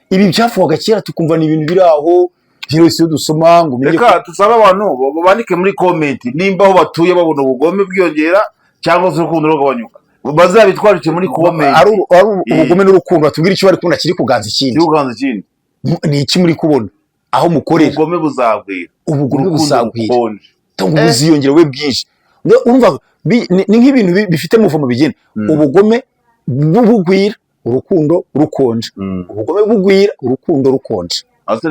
ibi byavugaga kera tukumva ni ibintu biri aho byose dusoma ngo reka tusaba abantu bandike muri comment nimba aho batuye babona ubugome bwiyongera cyangwa se urukundo rugabanyuka bazabitwarike muri comment ari ubugome n'urukundo batubwira icyo bari kubona kiri kuganza ikindi ni iki muri kubona aho mukorera ubugome buzagwira tungu buziyongera we bwinshi urumva ni nk'ibintu bifite muvumo bigena ubugome bugwira urukundo rukonje ubugome bugwira urukundo rukonje ase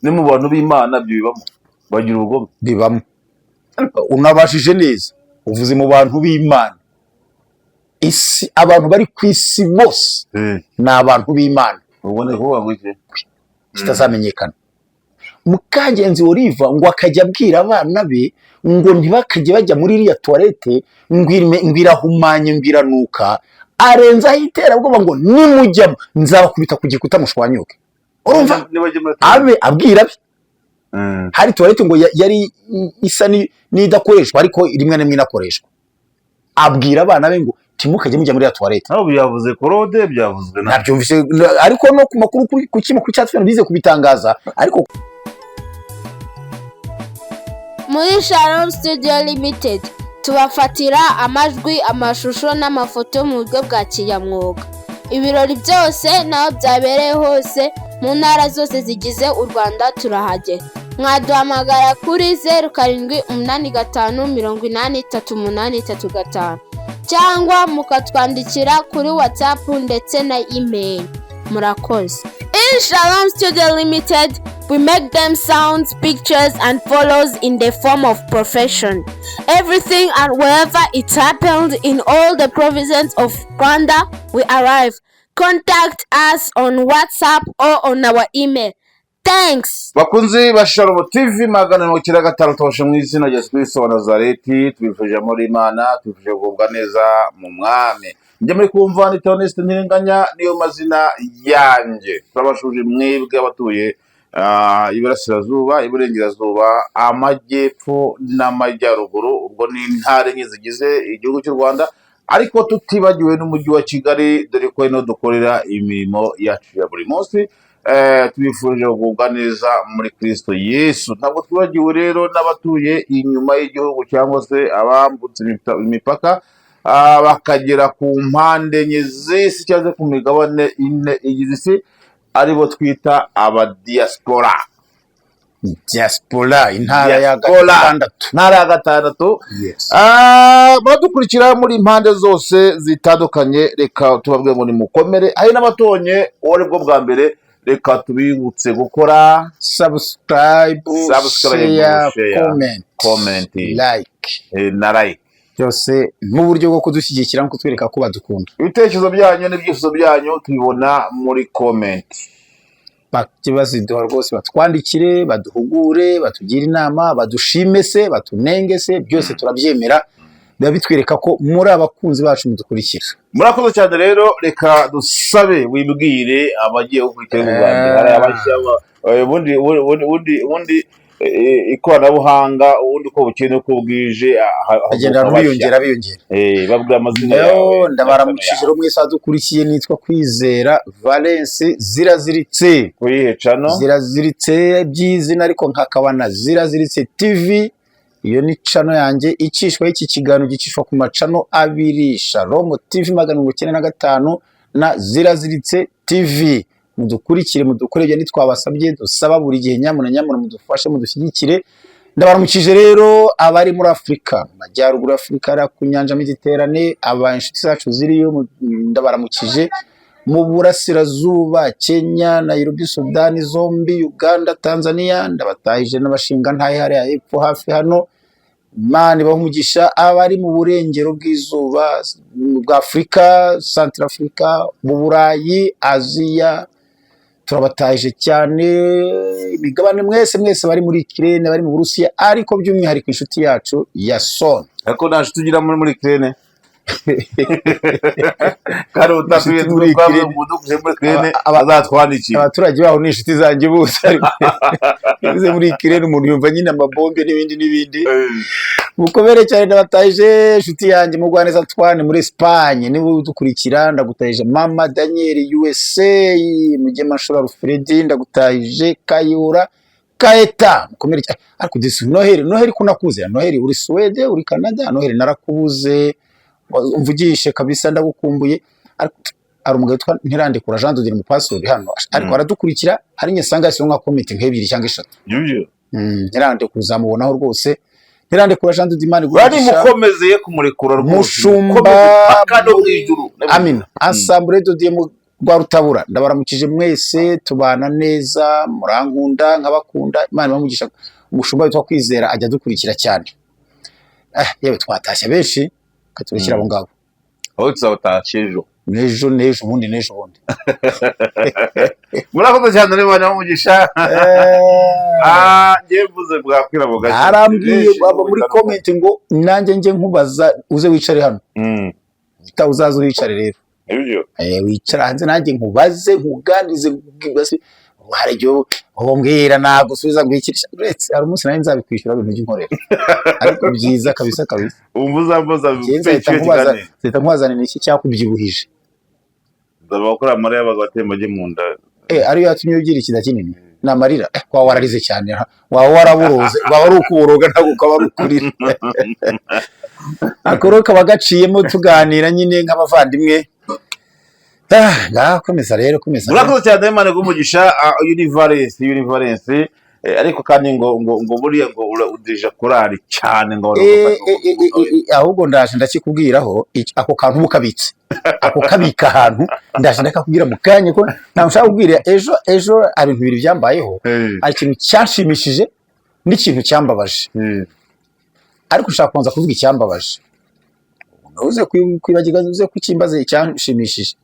ne mu bantu b'Imana bibamo bagira ubugome bibamo unabashije neza uvuze mu bantu b'Imana isi abantu bari ku isi bose na abantu b'Imana ubone ko bagwije kitazamenyekana Mukagenzi Oliva ngo akajya abwira abana be ngo ntibakajye bajya muri iriya toilette ngwirahumanye ngwiranuka arenza ahiterabwoba ngo nimujyamo nzabakubita ku gikuta mushwanyuke urumva abe abwira be hari toilette ngo yari isa nidakoreshwa ariko rimwe n'imwe inakoreshwa abwira abana be ngo timukajye mujya muri ya toilette nabo byavuze korode byavuzwe nabyumvise ariko no ku makuru ku kintu cyatwe bize kubitangaza ariko muri Shalom Studio Limited tubafatira amajwi amashusho n'amafoto mu buryo bwa kinyamwuga ibirori byose naho byabereye hose mu ntara zose zigize u Rwanda turahagera mwaduhamagara kuri 0785 cyangwa mukatwandikira kuri WhatsApp ndetse na email murakoze. In Shalom Studio Limited, we make them sounds, pictures and photos in the form of profession. Everything and wherever it happened in all the provinces of Rwanda, we arrive. Contact us on WhatsApp or on our email. Thanks. Bakunzi ba Shalom TV magana no kira gataro toshe mu izina rya Kristo wa Nazareti tubifuje muri Imana tubifuje gubwa neza mu mwami nje muri kumva ni Theoneste Ntirenganya niyo mazina yanje turabashuje mwebwe abatuye iburasirazuba iburengerazuba amajyepfo n'amajyaruguru ubwo ni intare nyizigize igihugu cy'u Rwanda ariko tutibagiwe n'umujyi wa Kigali dore ko ino dukorera imirimo yacu ya buri munsi tubifurije kugubwa neza muri Kristo Yesu ntabwo twibagiwe rero n'abatuye inyuma y'igihugu cyangwa se abambutse imipaka bakagera ku mpande enye z'isi cyangwa ku migabane ine igize isi aribo twita abadiaspora intara ya gatandatu badukurikira muri impande zose zitandukanye reka tubabwiye ngo nimukomere hari n'abatonye uwo bwo bwa mbere reka tubibutse gukora subscribe share comment na like byose n'uburyo bwo kudushyigikira no kutwereka ko badukunda ibitekerezo byanyu n'ibyifuzo byanyu tubibona muri comment bakibaziduha rwose batwandikire baduhugure batugira inama badushime se batunenge se byose turabyemera biba bitwereka ko muri abakunzi bacu mudukurikira murakoze cyane rero reka dusabe wibwire abagiye gukurikira mu Rwanda hari abashyaba ubundi ikoranabuhanga ubundi ko bukene uko bwije agenda biyongera babwira amazina yawe ndabaramukije ro mwese adukurikiye nitwa Kwizera Valence Ziraziritse kuyihe channel Ziraziritse by'izina ariko nkakabana Ziraziritse TV iyo ni channel yanjye icishwa iki kiganiro gicishwa ku macano abiri Shalom TV 95 na Ziraziritse TV mudukurikire mudukoreye nitwabasabye dusaba buri gihe nyamuna mudufashe mudushyigikire ndabaramukije rero abari muri Afrika majyaruguru Afrika ra ku nyanja Mediterane abanshuti zacu ziriyo ndabaramukije mu burasirazuba Kenya Nairobi Sudan zombi Uganda Tanzania ndabatahije n'abashinga ntaye hari hepfo hafi hano Imana bahumugisha abari mu burengero bw'izuba bwa Afrika Central Africa mu Burayi Aziya turabataje cyane imigabane mwese bari muri Ukraine bari mu Burusiya ariko by'umwihariko inshuti yacu ya Son ariko naje tugira muri Ukraine karo utasubiye muri Ukraine azatwandikira abaturage baho ni inshuti zanjye bose ariko muri Ukraine umuntu yumva nyine amabombe n'ibindi mukomere cyane ndabatahije inshuti yanjye Mugwaneza Antoine muri Espagne niwe udukurikira ndagutahije Mama Daniel USA Mugemashura Alfredi ndagutahije Kayura Kaeta mukomere cyane ariko disi Noheli kunakuze Noheli uri Swede uri Canada Noheli narakubuze umvugishe kabisa ndagukumbuye ariko ari umugabo witwa Ntirandekura Jean Dodier mu password hano ariko aradukurikira hari nyesanga yasiyo nka comment nk'ebiri cyangwa eshatu Ntirandekura uzamubonaho rwose Ntirandekura Jean Dodier Imana bari mukomezeye kumurekura rwose mushumba Amina Assemblée Dodier mu rwa Rutabura ndabaramukije mwese tubana neza murankunda nkabakunda Imana bamugisha umushumba witwa Kwizera ajya dukurikira cyane yewe twatashye benshi katurikira abo ngabo aho tuzawutashyejo nejo bundi murakoze cyane rero bana bamugisha ngiye mvuze bwakwira boga arambwiye baba muri comment ngo nanjye nje nkubaza uze wicare hano uzaza uricare rero wicara hanze nanjye nkubaze nkuganirize haryo umbwira ntabwo usubiza ngwikirisha uretse hari umunsi nari nzabikwishyura ibintu by'inkorera ariko byiza kabisa umuzamboza zita nkwazanira iki cyakubyibuhije ndabakora amarira bagatemba je mu nda ariyo yatumye ugira ikida kinini namarira kwa wararize cyane waba waraburoze waba ari ukuboroga ntabwo ukaba ari ukurira akoroka bagaciyemo tuganira nyine nk'abavandimwe komeza rero murakoze cyane Imana gumugisha Universe ariko kandi ngo buriya ngo udija korari cyane ngo ahubwo ndaje ndakikubwiraho ako kantu mukabitse ako kabika ahantu ndaje ndakakubwira mukanye ko ntamushaka kubwira ejo ari ibintu bibiri byambayeho ari ikintu cyanshimishije n'ikintu cyambabaje ariko ushaka kubanza kuvuga icyambabaje uze kwibagiza uze kukimbaze icyanshimishije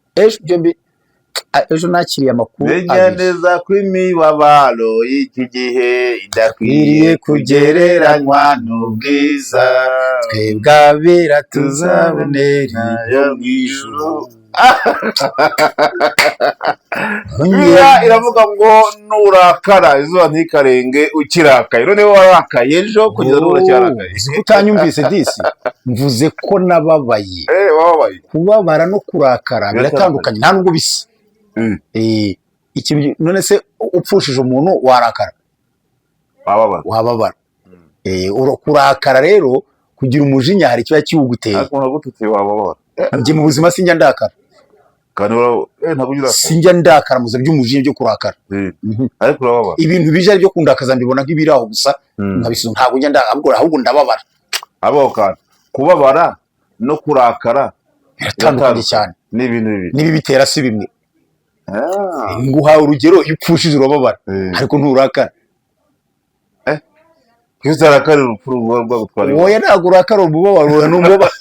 ejo nakiriye amakuru menya neza ko imibabaro y'iki gihe idakwiriye kugereranywa n'ubwiza twebwe abera tuzabonera yo mw'ijuru iravuga ngo nurakara izuba ntikarenge ukirakaye noneho warakaye ejo kugeza n'ubu uracyarakaye utanyumvise disi mvuze ko nababaye kubabara no kurakara biratandukanye nta nubwo bisa none se upfushije umuntu warakara wababara kurakara rero kugira umujinya hari kiba kiwuguteye njye mu buzima sinjya ndakara sinjya ndakara muze by'umujinya byo kurakara ibintu bije ari byo kundakaza mbibona nk'ibiri aho gusa nkabisuza ntabwo njya ndakara ahubwo ndababara kubabara no kurakara biratandukanye cyane n'ibintu bibiri nibi bitera si bimwe nguhaye urugero iyo upfushije urababara ariko nturakara iyo utarakara urupfu rwagutwara wowe ntabwo urakara umubabaro n'umubabaro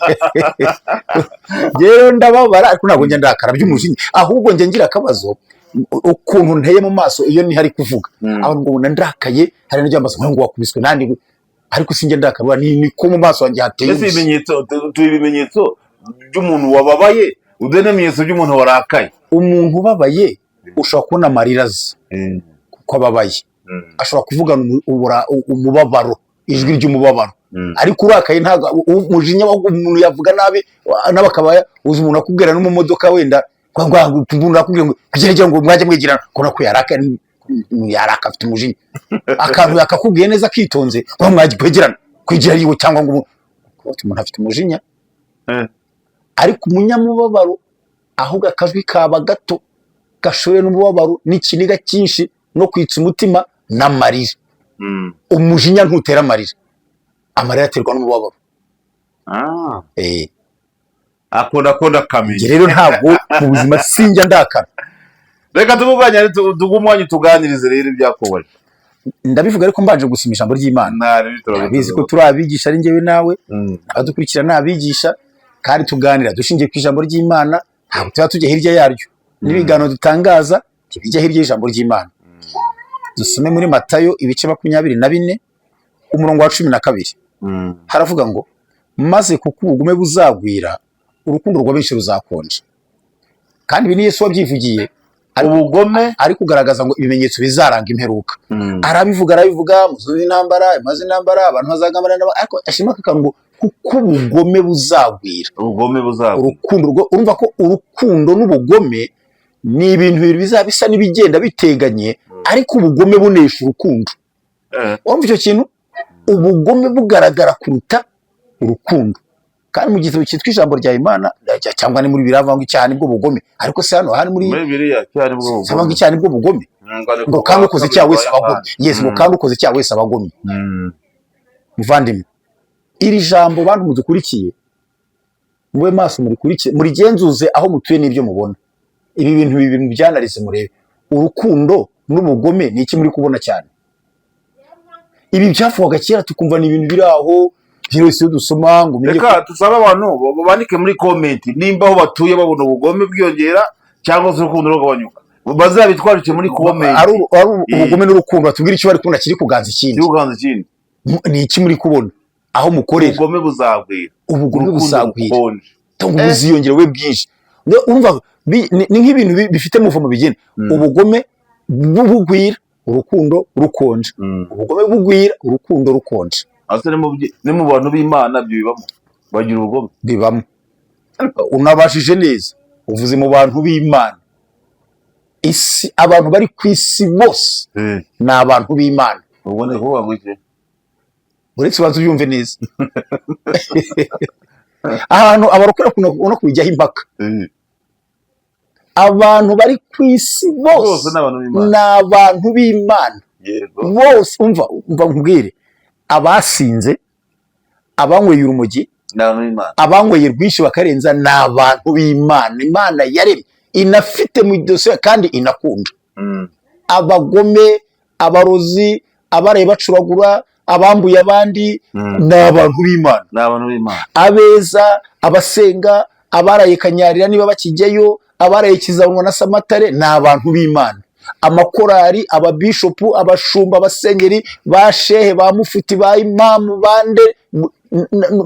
rero ndababara ariko ntabwo njya ndakara by'umujinya ahubwo njya ngira akabazo ukuntu nteye mu maso iyo ni hari kuvuga aho ngo ndakaye hari n'ijya amaso ngo wakubiswe nandi ariko sinjya ndakara ni ko mu maso wanjye hateye ibimenyetso by'umuntu wababaye udenemenyetso by'umuntu warakaye umuntu ubabaye ushobora kubona amarira aza kuko ababaye ashobora kuvugana umubabaro ijwi ry'umubabaro ariko urakaye ntabwo umujinya umuntu yavuga nabi n'abakaba uzi umuntu akubwira no mu modoka wenda umuntu akubwira ngo kugira ngo mwajye mwigirana kubona ko yaraka afite umujinya akantu yakakubwiye neza akitonze ngo mwajye kwegerana kwigira yiwe cyangwa ngo umuntu afite umujinya ariko umunyamubabaro ahubwo akajwi kaba gato gashoye n'umubabaro n'ikiniga cyinshi no kwitsa umutima n'amarira umujinya ntutera amarira aterwa n'umubabaro akunda kamenya rero ntabwo mu buzima sinjya ndakara reka tugumwanya tuganirize rero ibyakubaje ndabivuga ariko mbanje gusima ijambo ry'Imana bizi ko turi abigisha ari njyewe nawe abadukurikira n'abigisha kandi tuganira dushingiye ku ijambo ry'Imana ntabwo tuba tujya hirya yaryo n'ibiganiro dutangaza bijya hirya y'ijambo ry'Imana dusome muri Matayo ibice 24 umurongo wa 12 haravuga ngo maze kuko ubugume buzagwira urukundo rwa benshi ruzakonje kandi ibi ni Yesu wabyivugiye ubugome ari kugaragaza ngo ibimenyetso bizaranga imperuka. arabivuga muzuzi intambara imaze intambara abantu bazagambana ariko ashima akantu ngo kuko ubugome buzagwira. Urukundo urumva ko urukundo n'ubugome ni ibintu bibiri bizaba bisa n'ibigenda biteganye ariko ubugome bunesha urukundo. Urumva icyo kintu ubugome bugaragara kuruta urukundo. Kandi mu gitabo cyitwa ijambo rya Imana cyangwa ni muri biravanga cyane bwo bugome ariko se hano hari muri biriya cyane bwo bugome sabanga cyane bwo bugome ngo kandi ukoze icyaha wese abagome. Yes ngo kandi ukoze icyaha wese abagome. Muvandimwe iri jambo bantu mudukurikiye mube maso murikurikiye murigenzuze aho mutuye n'ibyo mubona. Ibi bintu bibiri byanarize murebe urukundo n'ubugome ni iki muri kubona cyane. Ibi byavugaga kera tukumva ni ibintu biri aho byose dusoma ngo reka tusaba abantu bandike muri comment nimba aho batuye babona ubugome bwiyongera cyangwa se urukundo rugabanyuka bazabitwarike muri comment. ari ubugome n'urukundo batubwira icyo bari kubona kiri kuganza ikindi ni iki muri kubona aho mukorera. Ubugome buzagwira tangu buziyongera we bwinshi. Urumva ni nk'ibintu bifite muvumo bigena ubugome bugwira urukundo rukonje. Ubugome bugwira urukundo rukonje. Ni mu bantu b'Imana byo bibamo bagira ubugome bibamo. Unabashije neza uvuze mu bantu b'Imana isi abantu bari ku isi bose ni abantu b'Imana. ubone ko wagwije uretse bazo byumve neza. Ahantu abarokora kuno kujyaho impaka abantu bari ku isi bose ni abantu b'Imana bose. umva nkubwire abasinze abanyweye urumogi abanyweye rwinshi bakarenza ni abantu b'Imana. Imana yaremye inafite mu dosiye kandi inakunda. Abagome abarozi abaraye bacuragura abambuye abandi ni abantu b'Imana. Abeza abasenga abaraye kanyarira niba bakijyayo abaraye kizabonwa na Samatare ni abantu b'Imana. Amakorari ababishopu abashumba abasenyeri ba shehe ba mufuti ba imamu bande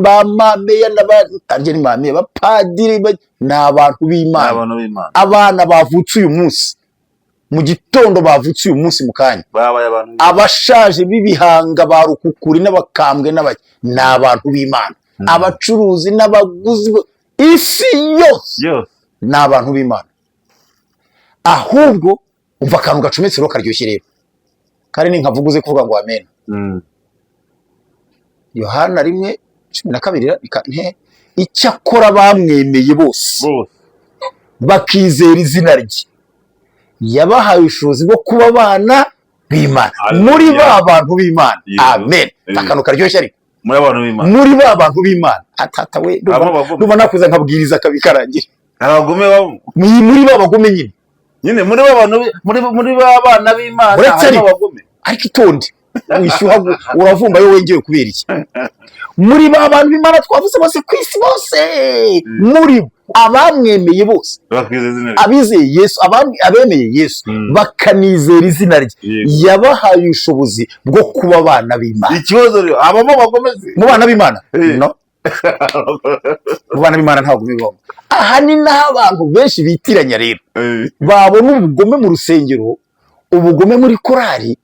ba mameya n'abarye mame ba padiri ni abantu b'Imana. Abana bavutse uyu munsi mu gitondo bavutse uyu munsi mu kanya abashaje b'ibihanga ba rukukuri n'abakambwe ni abantu b'Imana. Abacuruzi n'abaguzi isi yose ni abantu b'Imana. Ahubwo umva akantu gacometse ro karyoshye rero kare ni nkavuguze kuvuga ngo amen. Yohana 1:12 icyakora bamwemeye bose bakizera izina rye yabahaye ubushobozi bwo kuba abana b'Imana. Muri ba bantu b'Imana. Amen. Akantu karyoshye ariko muri ba bantu b'Imana. Atata we ndumva nakuza nkabwiriza kabikarangira. Abagome babo muri ba bagome nyine muri ba bantu muri ba bana b'Imana harimo abagome ariko itonde wishyuha uravumba yo wengeye kubera iki. Muri ba bantu b'Imana twavuze bose ku isi bose muri abamwemeye bose abizeye Yesu abemeye Yesu bakanizera izina rye yabahaye ubushobozi bwo kuba abana b'Imana. Ikibazo rero abamo bagomeze mu bana b'Imana no mu bana b'Imana ntabwo bibamo. Aha ni naho abantu benshi bitiranya rero babona ubugome mu rusengero ubugome muri korari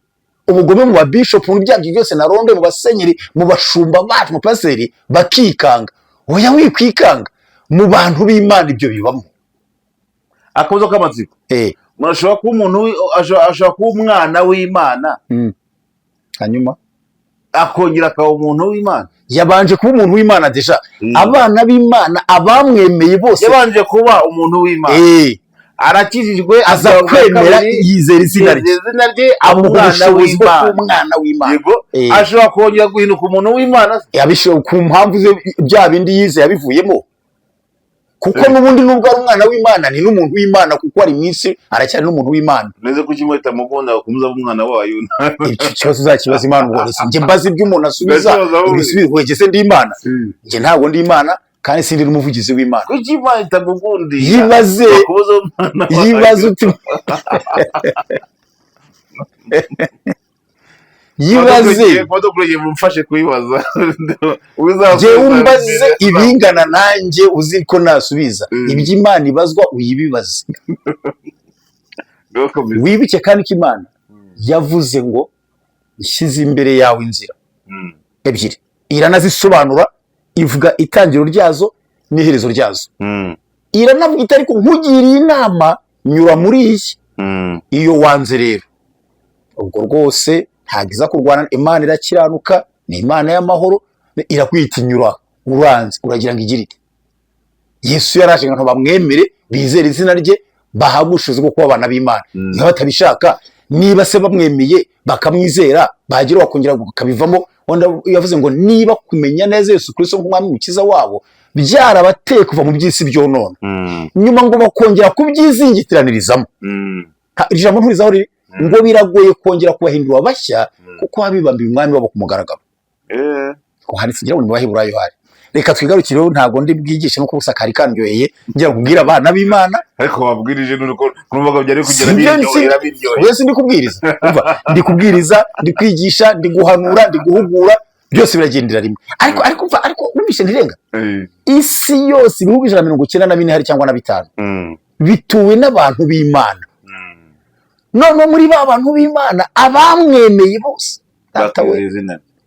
ubugome mu babishop mu byabyo byose na ronde mu basenyeri mu bashumba bacu mu paseri bakikanga. Oya wikwikanga mu bantu b'Imana ibyo bibamo. Akabuzo k'amatsiko murashobora kuba umuntu ashobora kuba umwana w'Imana hanyuma akongera akaba umuntu w'Imana. Yabanje kuba umuntu w'Imana deja. Abana b'Imana abamwemeye bose yabanje kuba umuntu w'Imana arakijijwe aza kwemera yizera izina rye umwana w'Imana. Ashobora kongera guhinduka umuntu w'Imana yabishoboye ku mpamvu ze bya bindi yize yabivuyemo kuko nubundi nubwo ari umwana w'Imana ni n'umuntu w'Imana kuko ari mwisi aracyari n'umuntu w'Imana. Neze kukimwita mukunda kumuza umwana wayo icyo kibazo uzakibaza Imana ngo nje mbazi iby'umuntu asubiza ibisubizo wegeze ndi Imana nje ntabwo ndi Imana kandi sindi n'umuvugizi w'Imana. Kuki Imana itagukundi yibaze uti yibaze mumfashe kuyibaza je umbaze ibingana nanjye uzi ko nasubiza iby'Imana ibazwa uyibibaze. wibuke kandi ko Imana yavuze ngo ishyize imbere yawe inzira ebyiri, iranazisobanura, ivuga itangiro ryazo n'iherezo ryazo. Iranavuga iti ariko nkugiriye inama nyura muri iyi. Iyo wanze rero ubwo rwose ntabwo iza kurwana. Imana irakiranuka, ni Imana y'amahoro, irakwita inyura uranze uragira ngo igire iti. Yesu yaraje ngo bamwemere, bizere izina rye, bahabwe ubushobozi bwo kuba abana b'Imana. Niba batabishaka, niba se bamwemeye bakamwizera, bagira bakongera bakabivamo. Yavuze ngo niba kumenya neza Yesu Kristo nk'umwami mukiza wabo byarabateye kuva mu by'isi byonona, nyuma ngo bakongera kubyizingitiraniririzamo. Ijambo nturizaho riri ngo biragoye kongera kubahindura bashya kuko babibambiye umwami wabo ku mugaragaro. Ko hari sigira mu Baheburayo hari. Reka twigarukire rero, ntago ndi bwigishe no kubusa kari kandyoheye ngira kubwira abana b'Imana, ariko wabwirije nuko numvaga byari kugera biryohera. Wese ndi kubwiriza, umva ndi kubwiriza, ndi kwigisha, ndi guhanura, ndi guhugura, byose biragendera rimwe. Ariko umvishe ntirenga. Isi yose ibihugu 194 hari cyangwa na 5 bituwe n'abantu b'Imana. None muri ba bantu b'Imana abamwemeye bose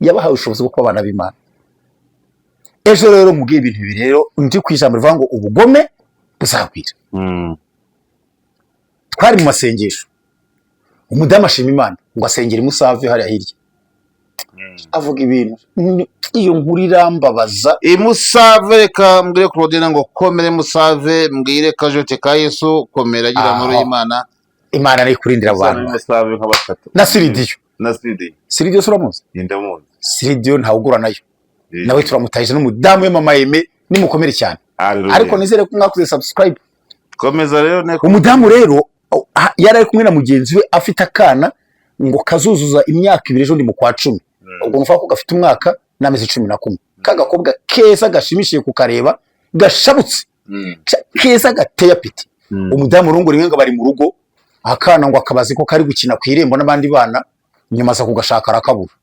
yabahaye ubushobozi bwo kuba abana b'Imana. Ejo rero mubwiye ibintu bibiri rero, ndi kwijambo rivuga ngo ubugome buzakwira. Twari mu masengesho, umudamu ashima Imana ngo asengera Imusave hariya hirya. Avuga ibintu iyo nkuru irambabaza. Imusave, reka mbwire Claudine ngo komere Musave, mbwire kajote ka Yesu, komera agira amahoro y'Imana. Imana ari kurindira abantu. Musave nk'abatatu. Na Siridiyo. Siridiyo suramuzi? Ndamuzi. Siridiyo ntawugura nayo. Nawe turamutahije n'umudamu we Mama Aime, ni mukomere cyane. Ariko nizere ko mwakoze subscribe. Komeza rero neko. Umudamu rero yari ari kumwe na mugenzi we afite akana ngo kazuzuza imyaka 2 ejo ndi mu kwa 10. Ubwo nufa ko gafite umwaka n'amezi 11. Kagakobwa keza gashimishije kukareba, gashabutse. Keza gateye apeti. Umudamu rungu rimwe ngo bari mu rugo, akana ngo akabazi ko kari gukina ku irembo n'abandi bana, nyuma za kugashaka arakabura.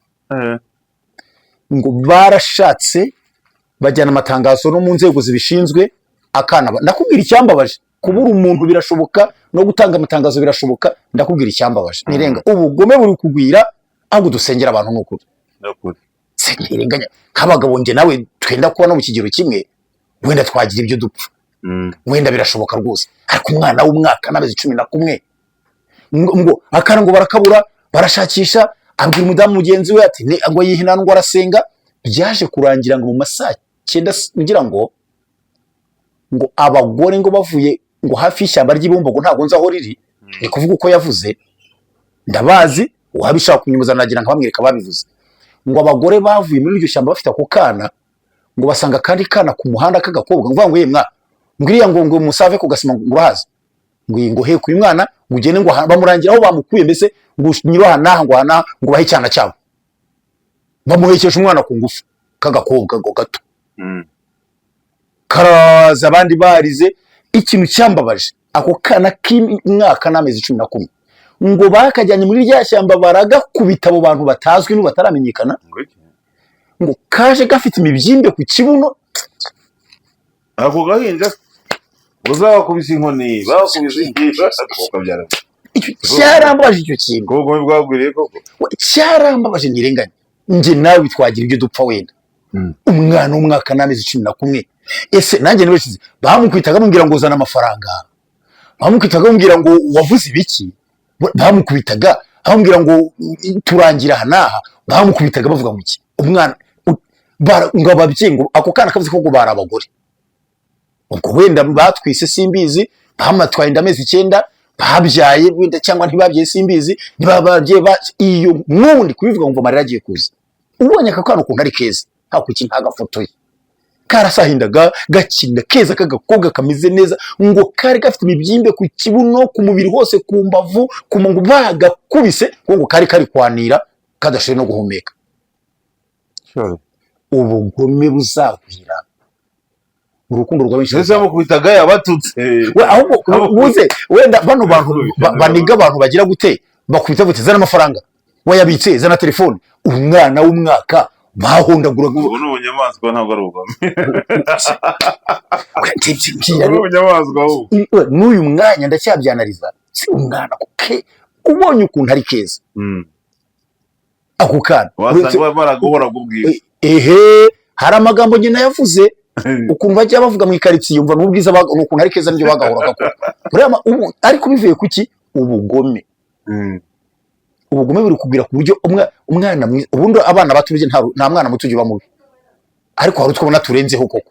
Ngo barashatse bajyana amatangazo no mu nzego zibishinzwe. Akana ndakubwira icyambabaje, kubura umuntu birashoboka no gutanga amatangazo birashoboka. Ndakubwira icyambabaje nirenga, ubugome buri kugwira ahubwo dusengera abantu n'ukuri. Nirenganya nk'abagabo nge nawe twenda kubona mu kigero kimwe, wenda twagira ibyo dupfa, wenda birashoboka rwose. Ariko umwana w'umwaka n'amezi 11 ngo akana ngo barakabura, barashakisha. Abwira umudamu mugenzi we ati ngo yihina ngo arasenga. Byaje kurangira ngo mu masaa 9 ngira ngo abagore ngo bavuye ngo hafi y'ishyamba ry'ibumbogo, ntago nzaho riri, ni kuvuga uko yavuze ndabazi, uhabishaka kunyumuza nagira nkabamwereka babivuze. Ngo abagore bavuye muri iryo shyamba bafite ako kana, ngo basanga kandi kana ku muhanda k'agakobwa, ngo vango yemwa ngiriya ngo Musave kugasima ngo urahazi, ngo he ku mwana ngo ugende ngo bamurangira aho bamukuye, mbese ngo nyiroha naha ngo bahe cyana cyabo, bamuhekesha umwana ku ngufu k'agakobwa ngo gato. Karaza abandi barize. Ikintu cyambabaje, ako kana k'imwaka n'amezi 11 ngo bakajyanye muri rya shyamba baragakubita abo bantu batazwi n'ubataramenyekana, ngo kaje gafite imibyimbe ku kibuno. Ako gahinja uzakubise inkoni, bakubise ingisha akabyara. Cyarambabaje icyo kintu. Koko bwagwiriye koko. Cyarambabaje nirenganya. Nje nawe twagira ibyo dupfa wenda. Umwana w'umwaka n'amezi 11. Ese nanjye nibeshize bamukwitaga bambwira ngo uzana amafaranga, bamukwitaga bambwira ngo wavuze ibiki, bamukubitaga bambwira ngo turangira hanaha, bamukubitaga bavuga ngo iki umwana ngo ababyeyi ngo ako kana kavuze ko ngo bari abagore. Ubwo wenda batwise simbizi, bamatwaye indamezi 9 babyaye wenda cyangwa ntibabyaye simbizi, ntibababye iyo nundi kubivuga ngo marira agiye kuza. Ubonye akakana ukuntu ari keza, hakuki ntagafotoye, karasahindaga gakina keza kagakobwa kameze neza, ngo kari gafite imibyimbe ku kibuno, ku mubiri hose, ku mbavu, ku ngo bagakubise ngo kari kwanira kadashoye no guhumeka. Ubugome buzagwira, urukundo rw'abenshi ese mukubitaga yabatutse. We ahubwo ubuze wenda bano bantu baniga abantu bagira gute, bakubita bute zana amafaranga wayabitse, zana telefone. Umwana w'umwaka bahondagura ngo ubu n'ubunyamaswa ntabwo ari ubugome. N'uyu mwanya ndacyabyanariza, si umwana ke ubonye ukuntu ari keza ako kana wasanga baragobora kubwira hari amagambo nyina yavuze ukuntu bajya bavuga mu ikaritsiye yumva n'ubwiza ukuntu ari keza nibyo bagahora gakora ariko bivuye kuki ubugome buri kubwira ku buryo umwana mwiza ubundi abana batuje nta mwana muto uba mubi ariko hari utwo turenzeho koko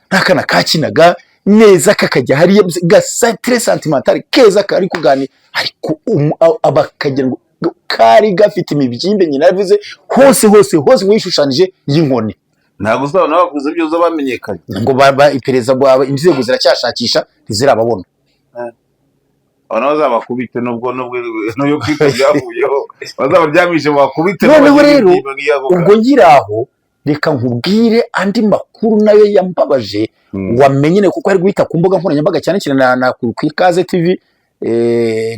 ntakana kakinaga neza kakajya hariya gasa très sentimental keza kari kugani ariko abakagira ngo kari gafite imibyimbe nyina yavuze hose wishushanyije y'inkoni ntago usaba nabakuze ibyo uzabamenyekanye ngo ipereza rwawe inzego ziracyashakisha ntizirababona abana bazabakubite nubwo n'uyo kwita byavuyeho bazabaryamishe bakubite noneho rero ubwo ngiraho reka nkubwire andi makuru nayo yambabaje wamenye kuko ari guhita ku mbuga nkoranyambaga cyane na ku Ikaze TV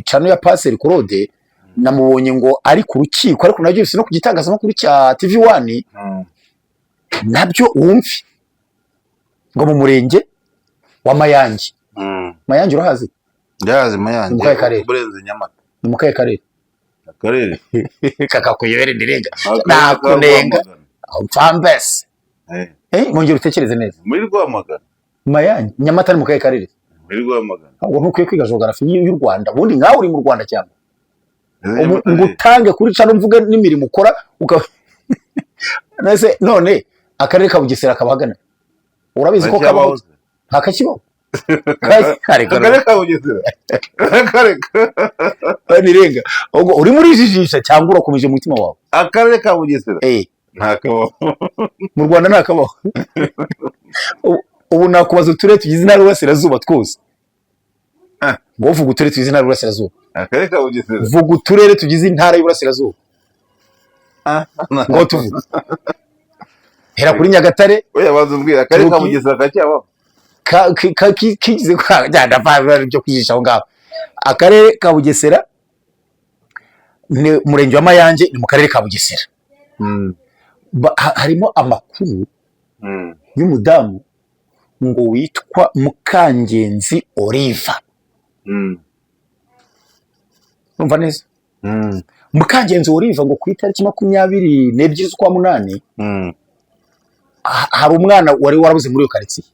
channel ya Pastor Claude namubonye ngo ari ku rukiko ariko nabyo bise no kugitangazamakuru cya TV1 nabyo wumve ngo mu murenge wa Mayange Mayange urahazi ndahazi Mayange burenze Nyamata ni mu karere kakakuyobere ndirenga nakunenga Fambes mwongera utekereze neza muri Rwamagana Mayange Nyamata ni mu karere muri Rwamagana ahubwo ntukwiye kwiga geography y'u Rwanda ubundi nkawe uri mu Rwanda cyane ngutange kuri cano mvuge n'imirimo ukora none akarere ka Bugesera kabagana urabizi ko kabaho hakakibaho akarere ka Bugesera nirenga ubwo uri muri jijisha cyangwa urakomeje mu mutima wawe akarere ka Bugesera ntakabaho mu Rwanda ntakabaho ubu nakubaza uturere tugize intara y'Uburasirazuba twose ngo vuga uturere tugize intara y'Uburasirazuba akarere ka Bugesera vuga uturere tugize intara y'Uburasirazuba ngo tuvuge hera kuri Nyagatare oya bazubwira akarere ka Bugesera kacyabaho kigize kwajyana byo kwijisha aho ngaho akarere ka Bugesera ni umurenge wa Mayange ni mu karere ka Bugesera harimo amakuru y'umudamu ngo witwa Mukangenzi Oliva umva neza Mukangenzi Oliva ngo ku itariki 22 z'ukwa munani hari umwana wari warabuze muri iyo karitsiye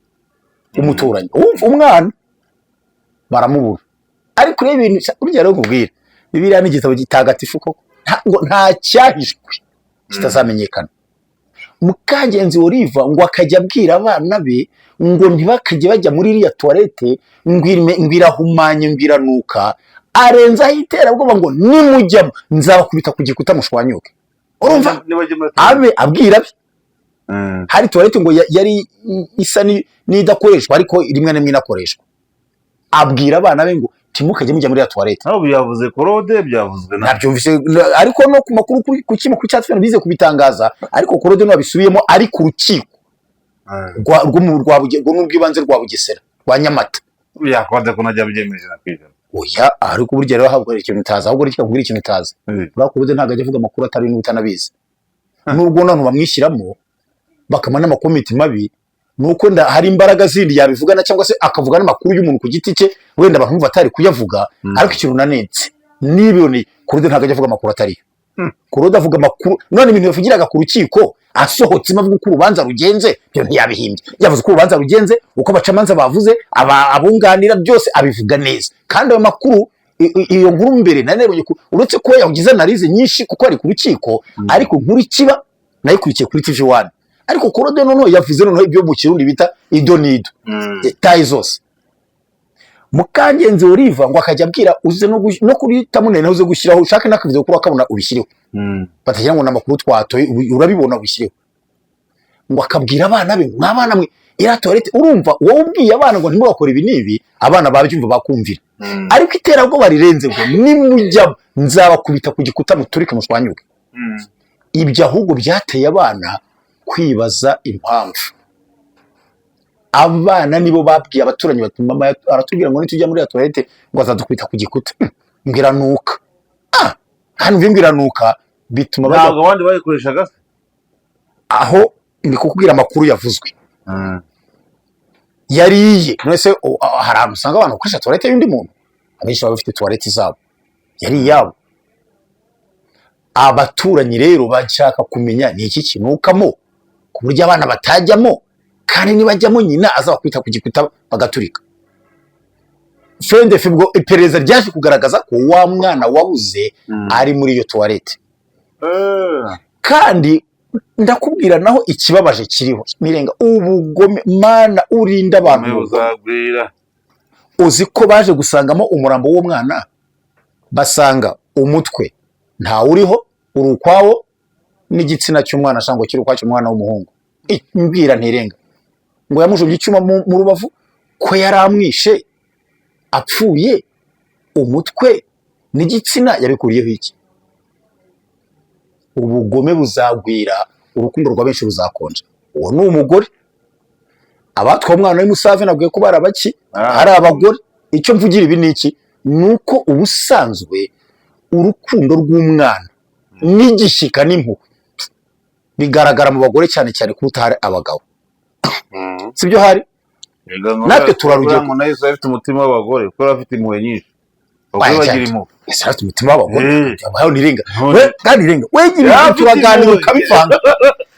umuturanyi umwana baramubura ariko rero ibintu urya rero kubwira Bibiliya ni igitabo gitagatifu koko nta cyahishwe kitazamenyekana Mukangenzi Oliva ngo akajya abwira abana be ngo ntibakajye bajya muri iriya toilette ngwirahumanye ngwiranuka arenza ahiterabwoba ngo nimujyamo nzabakubita ku gikuta mushwanyuke urumva abe abwira be hari toilette ngo yari isa n'idakoreshwa ariko rimwe n'imwe inakoreshwa abwira abana be ngo timukajye mujya muri ya toilette nabo byavuze Claude byavuzwe nabyumvise ariko no ku makuru ku kimakuru cyatwe bize kubitangaza ariko Claude no bisubiyemo ari ku rukiko rw'ibanze rwa Bugesera rwa Nyamata yakwanze ko najya byemeje na kwiga oya ariko burya rero habwo ikintu utaza ahubwo reka kubwira ikintu utaza Claude ntago ajya avuga amakuru atari n'ubutanabizi nubwo none bamwishyiramo bakamana amakomiti mabi nuko hari imbaraga zindi yabivugana cyangwa se akavuga n'amakuru y'umuntu ku giti cye wenda bakumva atari kuyavuga ariko ikintu nanenze nibone Claude ntago ajya avuga amakuru atari Claude avuga amakuru none ibintu yavugiraga ku rukiko asohotse mavuga ko urubanza rugenze byo ntiyabihimbye yavuze ko urubanza rugenze uko abacamanza bavuze abunganira byose abivuga neza kandi ayo makuru iyo nkuru mbere naneronye uretse ko yagize analize nyinshi kuko ari ku rukiko ariko nkuru ikiba nayikurikiye kuri TV1 ariko Claude noneho yavuze noneho ibyo mu Kirundi bita idonido tayi zose Mukangenzi Oliva ngo akajya abwira uze no kuri tamunene uze gushyiraho ushaka n'akavido kuri akabona ubishyireho batagira ngo namakuru twatoye urabibona ubishyireho ngo akabwira abana be mwabana mwe ira toilette urumva wowe ubwiye abana ngo ntimugakora ibi nibi abana babyumva bakumvira ariko iterabwo barirenze ngo nimujya nzabakubita ku gikuta muturike mushwanyuke ibyo ahubwo byateye abana kwibaza impamvu abana nibo babwiye abaturanyi bati mama aratubwira ngo nitujya muri ya toilette ngo azadukubita ku gikuta ngiranuka hano ngiranuka bituma ntabwo abandi bayikoreshaga aho ni kukubwira amakuru yavuzwe yariye none se hari ahantu usanga abantu bakoresha toilette y'undi muntu abenshi baba bafite tuwarete zabo, yari iyabo. Abaturanyi rero bashaka kumenya ni iki kinukamo ku buryo abana batajyamo, kandi nibajyamo nyina azabakubita ku gikuta bagaturika. Fendefe ubwo iperereza ryaje kugaragaza ko wa mwana wabuze ari muri iyo tuwarete. Kandi ndakubwira naho ikibabaje kiriho Mirenga, ubugome mana urinda abantu uzagwira. Uzi ko baje gusangamo umurambo w'uwo mwana, basanga umutwe nta uriho, urukwawo n'igitsina cy'umwana cyangwa kiri ukwacu umwana w'umuhungu. Mbwira Ntirenga ngo yamujubye icyuma mu rubavu, ko yaramwishe apfuye, umutwe n'igitsina yabikuriyeho iki? Ubugome buzagwira, urukundo rwa benshi ruzakonja. Uwo ni umugore. Abatwa umwana w'Umusave nabwiye ko barabaki ari abagore. Icyo mvugira ibi niki, nuko ubusanzwe urukundo rw'umwana n'igishyika n'impuhwe bigaragara mu bagore cyane cyane kuruta hari abagabo. Sibyo hari? Natwe turarugera ngo nayo afite umutima w'abagore, kuko afite impuhwe nyinshi. Abagore bagira impuhwe. Ese afite umutima w'abagore. Yabaho Nirenga. Kandi Nirenga, wegira turaganira ukabivanga.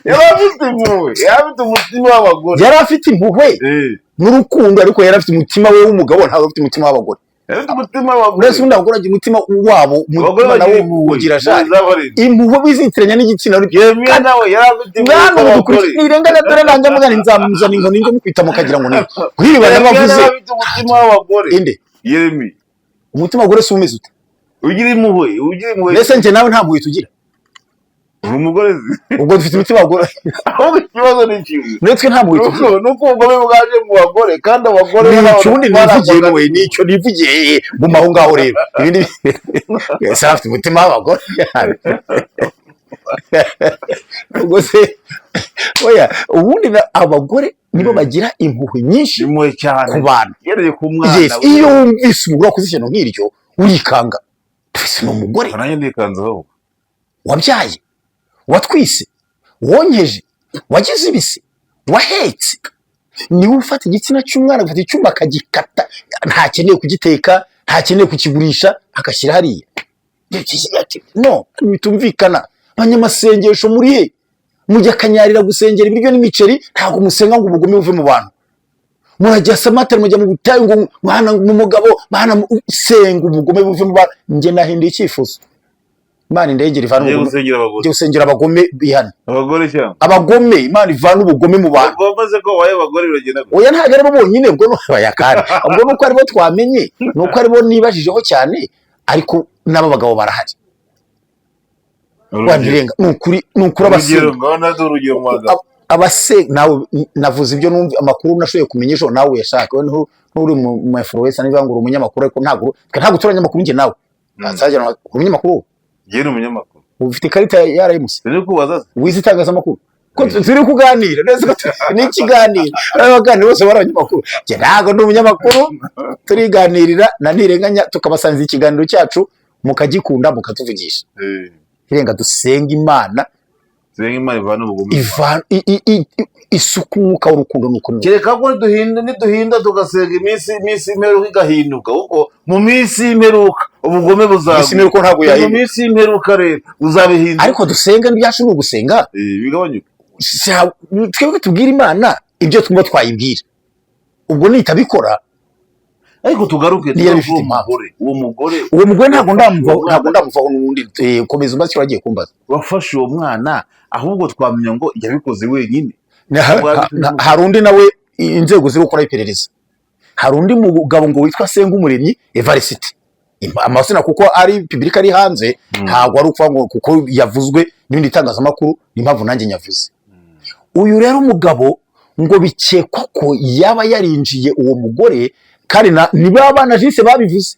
Yari afite impuhwe, yari afite umutima w'abagore. Yari afite impuhwe n'urukundo, ariko yari afite umutima we w'umugabo, ntabwo afite umutima w'abagore. Yari afite umutima w'abagore. Uretse undi abagore agira umutima wabo, umutima nawe ugira jari. Impuhwe bizitiranya n'igitsina. Yemwe nawe yari afite impuhwe w'abagore. Nirenga na dore nanjye mugana nzamuzana inkoni njye mukwita mukagira ngo ni kwiba n'abavuze. Yari afite umutima w'abagore. Inde Yemi. Umutima w'abagore si umeze ute? Ugira impuhwe, ugira impuhwe. Mbese njye nawe ntabwo tugira. Umugore ubwo dufite imitima w'abagore. Ahubwo ikibazo ni kimwe. Natwe ntabwo tugira. Nuko ubugome bwaje mu bagore, kandi abagore n'ubundi nivugiye we nicyo nivugiye mu maho ngaho rero. Ibindi yese afite umutima w'abagore. Ubwo se oya, ubundi abagore nibo bagira impuhwe nyinshi impuhwe cyane ku bantu. Yereye ku mwana. Yes, iyo wumvise umugore wakoze ikintu nk'iryo urikanga. Ese ni umugore nanjye ndikanzeho. Wabyaye, watwise, wonyeje, wagize ibise, wahetse, niwe ufata igitsina cy'umwana agafata icyuma akagikata, ntakeneye kugiteka, ntakeneye kukigurisha, agashyira hariya. No, bitumvikana. Abanyamasengesho muri he mujya kanyarira gusengera ibiryo n'imiceri, ntabwo musenga ngo ubugome buve mu bantu. Murajya Samata mujya mu butayu ngo mwana mu mugabo, mwana senga ubugome buve mu bantu. Nge nahinduye icyifuzo. Imana indegera ivana ubugome. Gusengera abagome bihana. Abagore cyangwa abagome, Imana ivana ubugome mu bantu. Bavuze ko waye abagore biragenda. Oya ntabwo ari bo bonyine, ubwo no bayakari. Ubwo nuko ari bo twamenye, nuko ari bo nibajijeho cyane, ariko n'aba bagabo barahari. Wandirenga nukuri abasenga urugero mwaga abase nawe navuze ibyo numva amakuru nashoye kumenyesho nawe yashaka nturi mu influencer niba ngo umunyamakuru, ariko ntabwo turanya amakuru nge nawe nasajya umunyamakuru. Yero umunyamakuru ufite karita yarayimuze rero kubaza wizi itangaza amakuru ko turi kuganira neza ni ikiganiro abaganira bose baranyamakuru. Je ntago ndi umunyamakuru, turiganirira na Ntirenganya tukabasanza ikiganiro cyacu mukagikunda mukatuvugisha. Irenga dusenga Imana, senga Imana ivana ubugome, isuku umwuka w'urukundo nuko kereka ko niduhinda tugasenga iminsi imperuka igahinduka, kuko mu minsi imperuka ubugome buzaguka. Ntabwo yahinduka mu minsi imperuka rero uzabihinduka, ariko dusenga n'ibyacu ni gusenga bigabanyuka. Twebwe tubwira Imana ibyo twumva twayibwira, ubwo nitabikora ariko tugaruke uwo mugore ntabwo ndamuvaho n'ubundi. Komeza umbaze icyo wagiye kumbaza. Wafashe uwo mwana, ahubwo twamenya ngo yabikoze wenyine. Hari undi nawe inzego ziri gukora iperereza. Hari undi mugabo ngo witwa Sengumuremyi Evariste, amazina kuko ari public ari hanze, ntabwo ari ukuvuga ngo kuko yavuzwe n'ibindi itangazamakuru, n'impamvu nanjye nyavuze. Uyu rero umugabo ngo bikekwa ko yaba yarinjiye uwo mugore, kandi niba abana jise babivuze,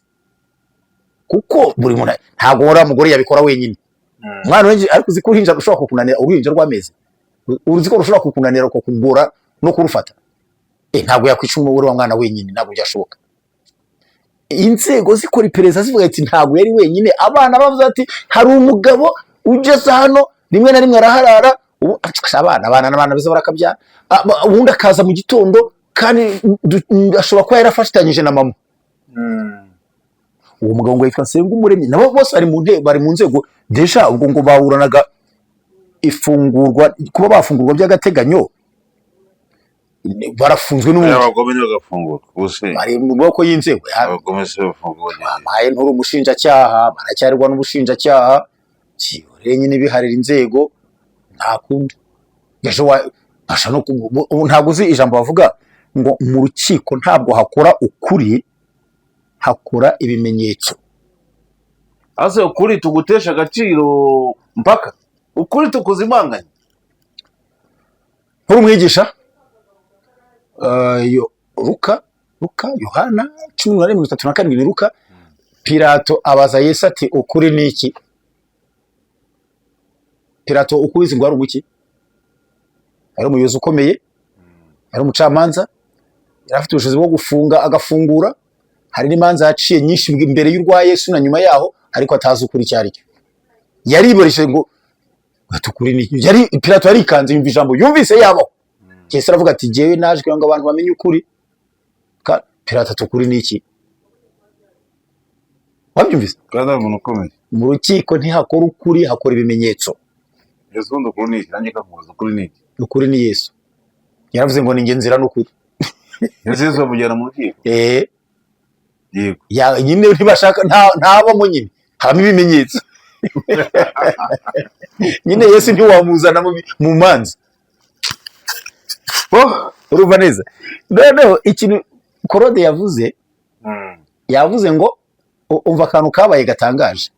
kuko buri muntu ntabwo wari umugore yabikora wenyine. Mwana wenje ariko uzi ko uruhinja rushobora kukunanira, uruhinja rw'amezi uzi ko rushobora kukunanira ko kugora no kurufata. Ntabwo yakwica umugore wa mwana wenyine, ntabwo byashoboka. Inzego zikora iperereza zivuga ati ntabwo yari wenyine. Abana bavuze ati hari umugabo ugeze hano rimwe na rimwe araharara, abana biza barakabyara, ubundi akaza mu gitondo, kandi ashobora kuba yarafashitanyije na mama. uwo mugabo ngo yitwa Nsengumuremyi, nabo bose bari mu nzego deja, ubwo ngo baburanaga ifungurwa, kuba bafungurwa by'agateganyo, barafunzwe n'umuntu abagome bagafungurwa bose bari mu bwoko y'inzego, abagome se bafungurwa bahaye nturi umushinjacyaha, baracyarirwa n'ubushinjacyaha, kiyoreye nyine biharira inzego, nta kundi ejo basha no ntabwo uzi ijambo bavuga ngo mu rukiko ntabwo hakora ukuri, hakora ibimenyetso. ase ukuri tugutesha agaciro mpaka ukuri tukuzimanganya. Nturi umwigisha Luka Yohana 11:37 ni Luka. Pilato abaza Yesu ati ukuri ni iki? Pilato ukubizi ngo ari umuki? Ari umuyobozi ukomeye, ari umucamanza, yari afite ubushobozi bwo gufunga agafungura, hari n'imanza yaciye nyinshi imbere y'urwa Yesu na nyuma yaho, ariko atazi ukuri cyari cyo. Yariboresheje ngo atukuri ni iki? Yari Pilato yarikanze yumva ijambo yumvise yabaho. Yesu aravuga ati jewe naje kugira ngo abantu bamenye ukuri. Pilato atukuri ni iki? Wabyumvise? Kandi umuntu ukomeye Mu rukiko ntihakora ukuri, hakora ibimenyetso. Yesu ndo ukuri ni iki? Nanjye kamubaza ukuri ni iki? Ukuri ni Yesu. Yaravuze ngo ninjye nzira n'ukuri. Yesu amujyana mu rukiko. Yego. Ya nyine ntibashaka ntabamo nyine. Habamo ibimenyetso. Nyine Yesu ntiwamuzana mu manza. Urumva neza. Noneho ikintu Korode yavuze ngo umva akantu kabaye gatangaje.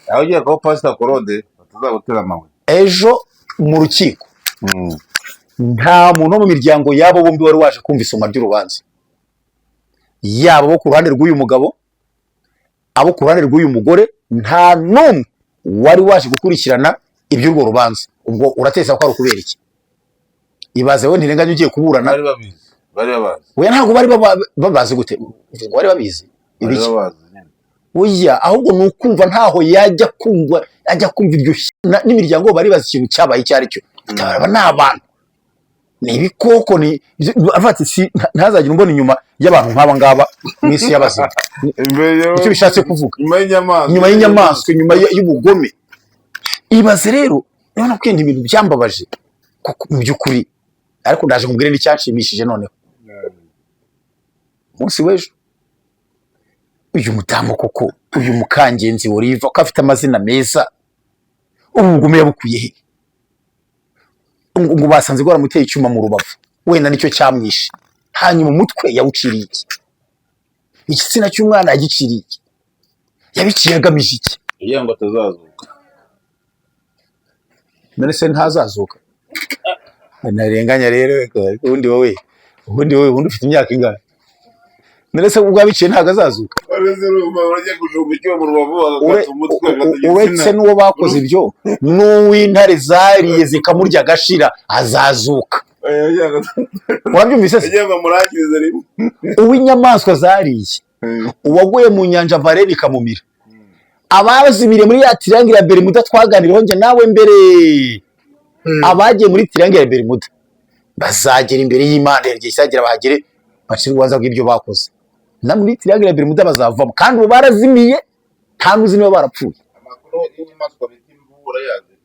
Aho ugiye ko Pastor Korode atazagutera amawe. Ejo mu rukiko nta muntu mu miryango yabo bombi wari waje kumva isoma ry'urubanza, yaba bo ku ruhande rw'uyu mugabo, abo ku ruhande rw'uyu mugore, nta n'umwe wari waje gukurikirana iby'urwo rubanza. Ubwo uratesa ko ari ukubera iki? Ibaze we ntirenganya ugiye kuburana. Bari babizi. Oya ntabwo bari babazi gute? Bari babizi. Ibiki? Oya ahubwo nukumva ntaho yajya kumva iryo n'imiryango bari bazi ikintu cyabaye icyo ari cyo. Aba ni abantu, ni ibikoko, ni afati si ntazagira umbona inyuma y'abantu nk'aba ngaba mu isi y'abazima. Icyo bishatse kuvuga nyuma y'inyamaswa, nyuma y'ubugome. Ibaze rero none kwenda ibintu byambabaje mu by'ukuri, ariko ndaje nkubwire n'icyanshimishije noneho. Umunsi w'ejo uyu mudamu koko, uyu Mukangenzi Oliva ko afite amazina meza, ubugome yabukuye he? Ngo basanze gwaramuteye icyuma mu rubavu, wenda nicyo cyamwishe. Hanyuma umutwe yawuciriye iki? Igitsina cy'umwana yagiciriye iki? Yabiciye agamije iki? Iyo ngo atazazuka. None se ntazazuka? Narenganya rero ubundi wowe ufite imyaka ingahe? None se ubwo abiciye ntago azazuka? Uretse n'uwo bakoze ibyo, n'uw'intare zariye zikamurya agashira azazuka. Wabyumvise se? Uw'inyamaswa zariye, uwaguye mu nyanja Vareni ikamumira, abazimiriye muri ya triangle ya Bermuda twaganiriyeho njye nawe mbere, abagiye muri triangle ya Bermuda bazagera imbere y'Imana igihe isagira bahagere bacira urubanza rw'ibyo bakoze. Na muri triangle ya Bermuda bazavamo, kandi ubu barazimiye, nta nuzi niba barapfuye. Amakuru y'inyamaswa bita imvura yaze.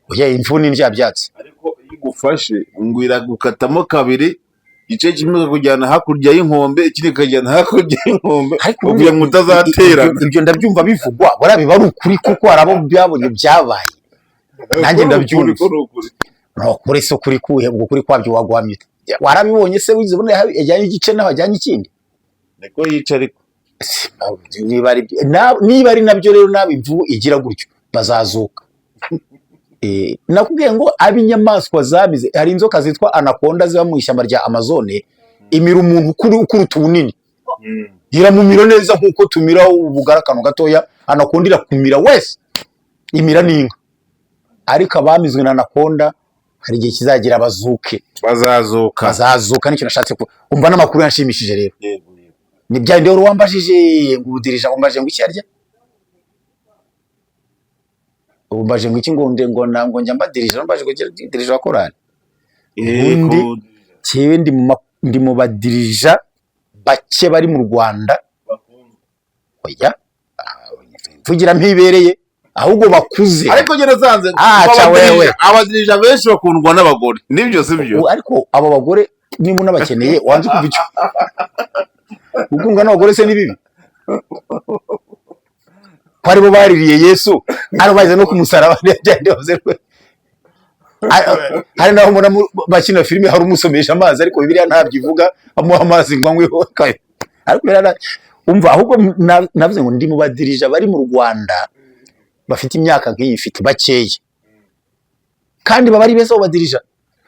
Oya imvu ni ndya byatsi. Ariko igufashe ngwira gukatamo kabiri, igice kimwe kujyana hakurya y'inkombe, ikindi kajyana hakurya y'inkombe, kugira ngo utazatera. Ibyo ndabyumva bivugwa, bora biba ari ukuri kuko harabo byabonye byabaye. Nanjye ndabyumva. No kuri so kuri kuhe ubwo kuri kwabyo wagwamye. Warabibonye se wize bone yajyanye igice naho ajyanye ikindi. Niko yica ariko. Niba ari nabyo rero nabi imvu igira gutyo bazazuka. Nakubwiye ngo abinyamaswa zabize, hari inzoka zitwa anaconda ziba mu ishyamba rya Amazone, imira umuntu ukuruta ubunini. Iramumira neza nkuko tumira ubugarakano gatoya, anaconda irakumira wese, imira n'inka. Ariko abamizwe na anaconda hari igihe kizagira abazuke. Bazazuka nicyo nashatse ko umva n'amakuru yanshimishije rero. Ni bya ndero wambajije ngo udirija wambaje ngo icyarya? Umbaje ngo iki ngo njya mbadirija, nambaje ngo dirija wa korali. Ubundi cyewe ndi mu badirija bake bari mu Rwanda oya mvugira mpibereye ahubwo bakuze ariko ngene zanze abadirija benshi bakundwa n'abagore nibyo sibyo ariko abo bagore nimba unabakeneye wanze kuva icyo gukundwa n'abagore se ni bibi ko aribo baririye Yesu arabaze no kumusaraba hari naho mbona bakina filime hari umusomesha amazi ariko Bibiliya ntabyivuga amuha amazi ngo anyweho ariko umva ahubwo navuze ngo ndi mu badirija bari mu Rwanda bafite imyaka nk'iyi ifite bakeya kandi baba ari beza abo badirija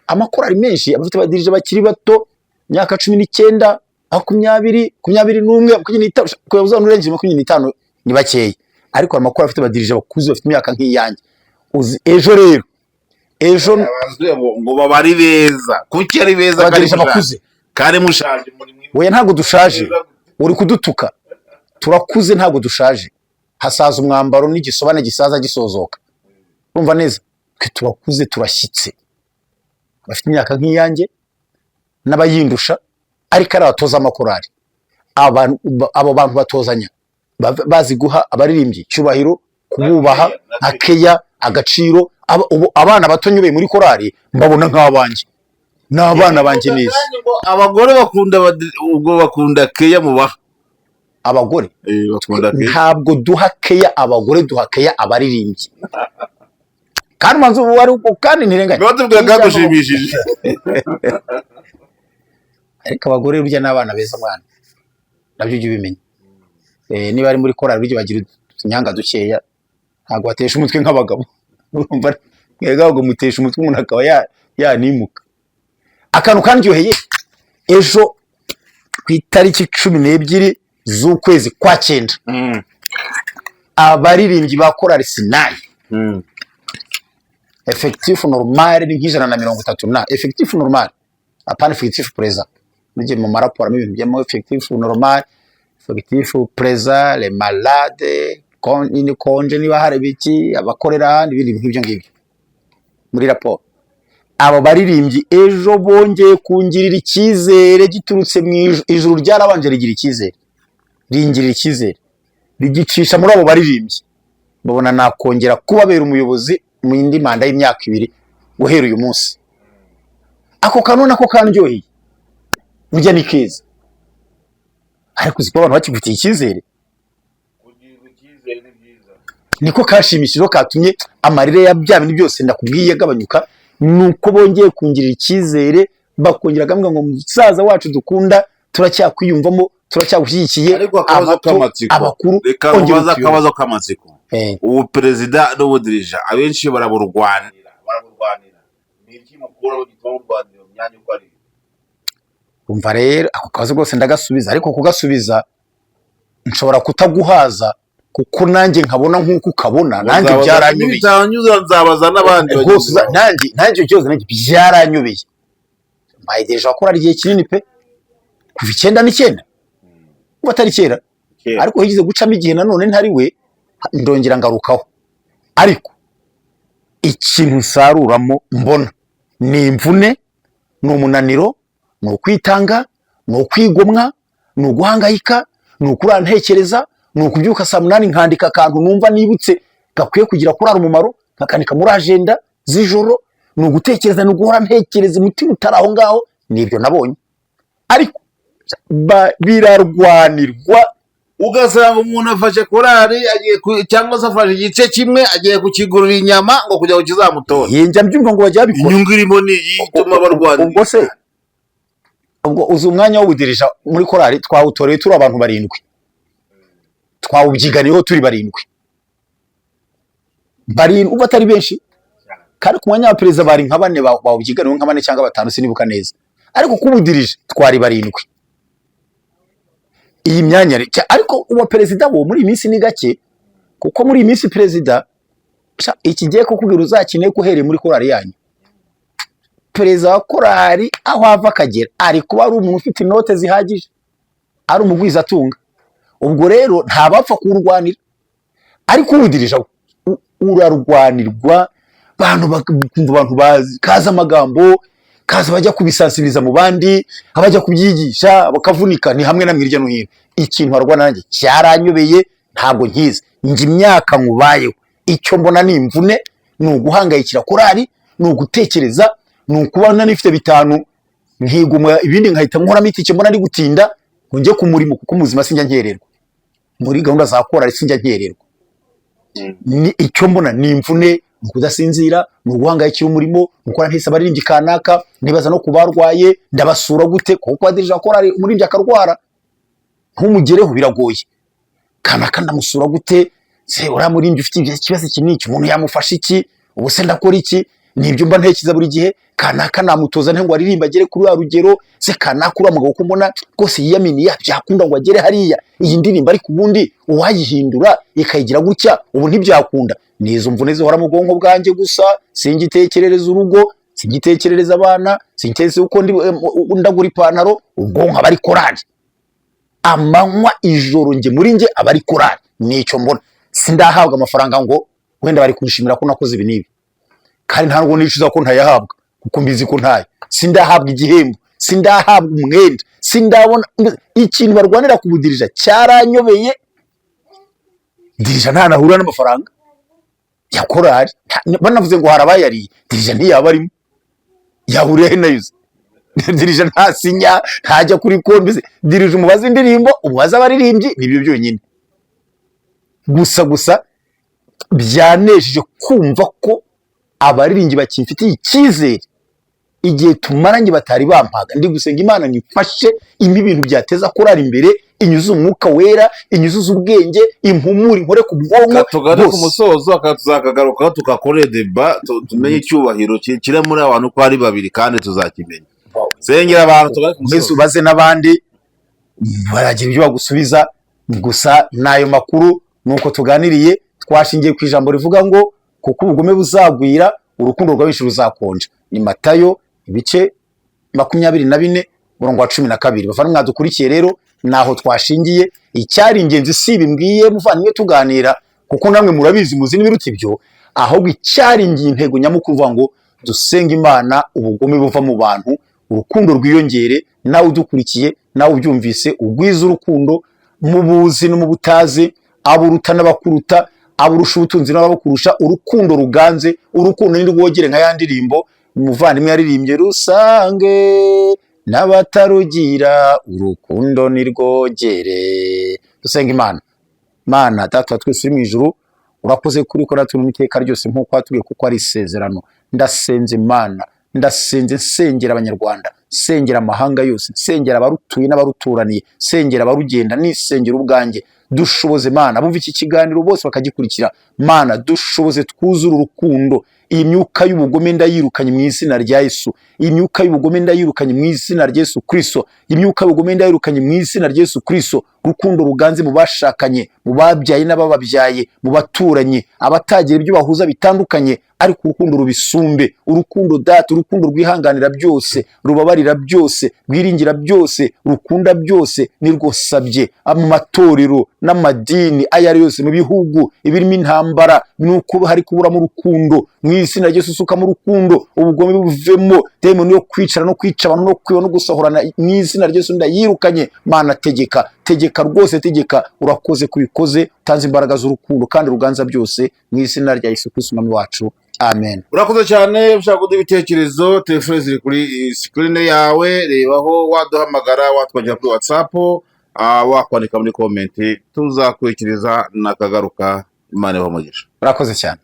amakorali menshi abafite badirija bakiri bato imyaka 19 20 21 25 kuyabuza n'urengeje 25 ni bakeya ariko amakorali afite badirija bakuze bafite imyaka nk'iyanjye ejo rero ngo babari beza kuki ari beza badirija bakuze kare mushaje muri oya ntago dushaje uri kudutuka turakuze ntago dushaje hasaza umwambaro n'igisobane gisaza gisozoka urumva neza twe turakuze turashyitse bafite imyaka nk'iyanjye n'abayindusha ariko ari abatoza amakorali abo bantu batozanya bazi guha abaririmbyi cyubahiro kububaha akeya agaciro abana batonyubeye muri korali mbabona nk'abanje n'abana banje neza abagore bakunda keya mubaha abagore ntabwo duha keya abagore duha keya abaririmbyi kandi manzo wari kandi ntirenganya batubwira gushimishije ariko abagore burya n'abana beza mwana nabyo ujye ubimenya niba ari muri korali burya bagira utunyanga dukeya ntabwo batesha umutwe nk'abagabo urumva ngo mutesha umutwe umuntu akaba yanimuka akantu kandyoheye ejo ku itariki 12 z'ukwezi kwa 9 abaririmbyi ba korali Sinai effectif normal ni nk'ijana na 30 na effectif normal apana effectif présent nige mu maraporo ibintu byemo effectif normal effectif présent les malades konje niba hari biki abakorera n'ibindi nk'ibyo ngibyo muri raporo abo baririmbyi ejo bongeye kungirira icyizere giturutse mu ijuru ryarabanje rigira icyizere ringirira icyizere rigicisha muri abo baririmbyi babona nakongera kubabera umuyobozi mu indi manda y'imyaka 2 guhera uyu munsi ako kanona ko kandyoheye burya ni keza ariko uziko abantu bakifitiye icyizere niko kashimishije katumye amarire ya bya bintu byose ndakubwiye gabanyuka nuko bongeye kungirira icyizere bakongera gambwa ngo musaza wacu dukunda turacyakwiyumvamo turacyagushyigikiye abakuru ongera akabazo k'amatsiko ubu perezida n'ubudirija abenshi baraburwanira niki mukuru w'igitabo Rwanda myanya uko ari umva rero ako kabazo rwose ndagasubiza ariko kugasubiza nshobora kutaguhaza kuko nanjye nkabona nk'uko ukabona nanjye byaranyubeye nzabaza n'abandi nanjye cyose nanjye byaranyubeye mbayideje akora igihe kinini pe kuva 9 uba atari kera ariko higize gucamo igihe nanone ntari we ndongera ngarukaho ariko ikintu nsaruramo mbona ni imvune ni umunaniro ni ukwitanga ni ukwigomwa ni uguhangayika ni ukurantekereza ni ukubyuka saa 8 nkandika akantu numva nibutse gakwiye kugira kurara umumaro nkakandika muri agenda z'ijoro ni ugutekereza ni uguhora ntekereza umutima utaraho ngaho nibyo nabonye ariko birarwanirwa ugasanga umuntu afashe korali agiye cyangwa se afashe igice kimwe agiye kukigurira inyama ngo kugira ngo kizamutora yenja mbyumva ngo bajya bikora inyungu irimo ni yituma barwanira ubwo se ubwo uzi umwanya wo gudirija muri korali twawutoreye turi abantu 7 twawubyiganiyeho turi 7 uba atari benshi kandi ku mwanya wa perezida bari nka 4 bawubyiganiyeho nka 4 cyangwa 5 sinibuka neza ariko kubudirije twari 7 iyi myanya ariko uwa perezida bo muri iminsi ni gake kuko muri iminsi perezida ikigiye kukubwira uzakine kuhereye muri korali yanyu perezida wa korali aho ava akagera ari kuba ari umuntu ufite inote zihagije ari umugwiza atunga ubwo rero ntabapfa kurwanira ariko uwudirija urarwanirwa abantu bazi kaza amagambo kaza bajya kubisansibiriza mu bandi, abajya kubyigisha bakavunika, ni hamwe na hirya no hino. Ikintu warwana nanjye cyaranyobeye, ntabwo nkizi, nje imyaka nkubayeho, icyo mbona ni imvune, ni uguhangayikira korari, ni ugutekereza, ni ukubana nifite bitanu nkiguma ibindi nkahita nkoramo itike, mbona ari gutinda ngo njye ku murimo, kuko muzima sinjya nkererwa muri gahunda za korari, sinjya nkererwa. Ni icyo mbona ni imvune, ni kudasinzira, ni uguhangayikira umurimo, gukora ntese abaririmbyi kanaka, nibaza no kubarwaye ndabasura gute, kuko kwadirije korari umuririmbyi akarwara ntumugereho biragoye, kanaka ndamusura gute, se uriya muririmbyi ufite ikibazo iki n'iki, umuntu yamufasha iki, ubu se ndakora iki? Nibyo mba ntekereza buri gihe, kanaka namutoza nte ngo aririmba agere kuri ya rugero, se kanaka uriya mugabo ko mbona rwose yiyaminiye byakunda ngo agere hariya, iyi ndirimbo ariko ubundi uwayihindura ikayigira gutya ubu ntibyakunda. Nizo mvune zihora mu bwonko bwanjye gusa, singitekerereza urugo, singitekerereza abana, singitekerereza uko ndagura ipantaro, ubwonko aba ari korari amanywa ijoro, nge muri nge aba ari korari. Nicyo mbona, sindahabwa amafaranga ngo wenda bari kunshimira ko nakoze ibi n'ibi, kandi ntabwo nicuza ko ntayahabwa kuko mbizi ko ntayo. Sindahabwa igihembo, sindahabwa umwenda, sindabona ikintu barwanira kubudirija cyaranyobeye. Dirija nta nahura n'amafaranga ya korari, banavuze ngo harabayariye, dirija ntiyaba arimo, yahuriye nayo. Dirija nta sinya, ntajya kuri konti, dirija umubaza indirimbo, umubaza abaririmbyi, nibyo byonyine gusa byanejeje kumva ko abaririmbyi bakimfitiye icyizere igihe tumaranye batari bampaga. Ndi gusenga Imana nifashe impa ibintu byateza korari imbere, inyuze umwuka wera, inyuze ubwenge, impumuri nkore ku bwonko. Tugane ku musozo akazakagaruka tukakore deba, tumenye icyubahiro kiri muri abantu ko ari babiri kandi tuzakimenya. Sengera abantu tugane ku musozo, ubaze n'abandi baragira ibyo bagusubiza. Gusa nayo makuru nuko tuganiriye, twashingiye ku ijambo rivuga ngo kuko ubugome buzagwira, urukundo rwa benshi ruzakonja. Ni Matayo ibice 24:12. Bavana mwadukurikiye rero, naho twashingiye. Icyari ingenzi si ibimbwiye muvanywe tuganira, kuko namwe murabizi muzi n'ibiruta ibyo, ahubwo icyari intego nyamukuru uvuga ngo dusenga Imana ubugome buva mu bantu, urukundo rwiyongere. Nawe udukurikiye, nawe ubyumvise, ugwiza urukundo mu buzi no mu butazi, aburuta n'abakuruta, aburusha ubutunzi n'abakurusha, urukundo ruganze. Urukundo ni rwogere nka ya ndirimbo umuvandimwe yaririmbye, rusange n'abatarugira, urukundo ni rwogere. Dusenga Imana. Mana Data twese uri mu ijuru, urakoze kuri ko natwe mu iteka ryose nk'uko watubwiye, kuko ari isezerano. Ndasenze Imana, ndasenze nsengera abanyarwanda, sengera amahanga yose, sengera abarutuye n'abaruturaniye, sengera abarugenda, nisengera ubwanjye. Dushoboze Mana, bumva iki kiganiro bose bakagikurikira. Mana dushoboze twuzura urukundo. Iyi myuka y'ubugome ndayirukanye mu izina rya Yesu. Iyi myuka y'ubugome ndayirukanye mu izina rya Yesu Kristo. Iyi myuka y'ubugome ndayirukanye mu izina rya Yesu Kristo. Urukundo ruganze mu bashakanye, mu babyaye n'abababyaye, mu baturanye, abatagira ibyo bahuza bitandukanye, ariko urukundo rubisumbe. Urukundo Data, urukundo rwihanganira byose, rubabarira byose, rwiringira byose, rukunda byose, nirwosabye mu matorero n'amadini aya ari yose, mu bihugu ibirimo intambara, nuko hari kuburamo urukundo. Mu izina rya Yesu sukamo urukundo, ubugome buvemo, demoni yo kwicara no kwica abantu no kwiba no gusahurana, mu izina rya Yesu ndayirukanye. Mana tegeka rwose, tegeka. Urakoze kubikoze, utanze imbaraga z'urukundo kandi ruganza byose, mu izina rya Yesu Kristo umwami wacu, amen. Urakoze cyane. Ushaka kuduha ibitekerezo, telefone ziri kuri screen yawe, rebaho, waduhamagara, watwandikira kuri WhatsApp, wakwandika muri comment, tuzakurikiriza nakagaruka. Imana ibahe umugisha. Urakoze cyane.